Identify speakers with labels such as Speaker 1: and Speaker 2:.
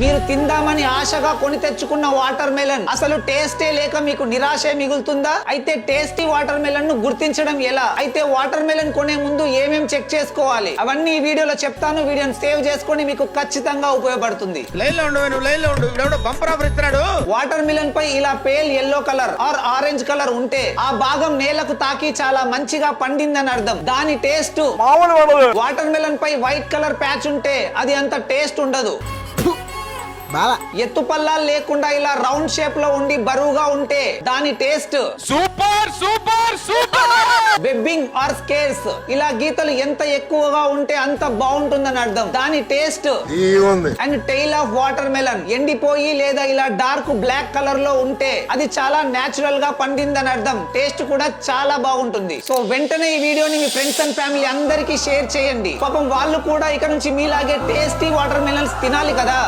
Speaker 1: మీరు తిందామని ఆశగా కొని తెచ్చుకున్న వాటర్ మెలన్ అసలు టేస్టే లేక మీకు నిరాశే మిగులుతుందా? అయితే టేస్టీ వాటర్ మెలన్ ను గుర్తించడం ఎలా? అయితే వాటర్ మెలన్ కొనే ముందు ఏమేం చెక్ చేసుకోవాలి అవన్నీ ఈ వీడియోలో చెప్తాను. వీడియోని సేవ్ చేసుకొని మీకు ఖచ్చితంగా ఉపయోగపడుతుంది. వాటర్ మెలన్ పై ఇలా pale yellow colour or orange colour ఉంటే ఆ భాగం నేలకు తాకి చాలా మంచిగా పండిందని అర్థం. దాని టేస్ట్ వాటర్ మెలన్ పై వైట్ కలర్ ప్యాచ్ ఉంటే అది అంత టేస్ట్ ఉండదు. ఎత్తు పల్లాలు లేకుండా ఇలా రౌండ్ షేప్ లో ఉండి బరువుగా ఉంటే దాని taste
Speaker 2: super super super.
Speaker 1: Webbing or scars ఇలా గీతలు ఎంత ఎక్కువగా ఉంటే అంత బాగుంటుందని అర్థం. దాని taste and tail of watermelon ఎండిపోయి లేదా ఇలా డార్క్ బ్లాక్ కలర్ లో ఉంటే అది చాలా నేచురల్ గా పండిందని అర్థం. టేస్ట్ కూడా చాలా బాగుంటుంది. సో వెంటనే ఈ వీడియోని మీ ఫ్రెండ్స్ అండ్ ఫ్యామిలీ అందరికీ షేర్ చేయండి. పాపం వాళ్ళు కూడా ఇక నుంచి మీలాగే టేస్టీ వాటర్ మెలన్స్ తినాలి కదా.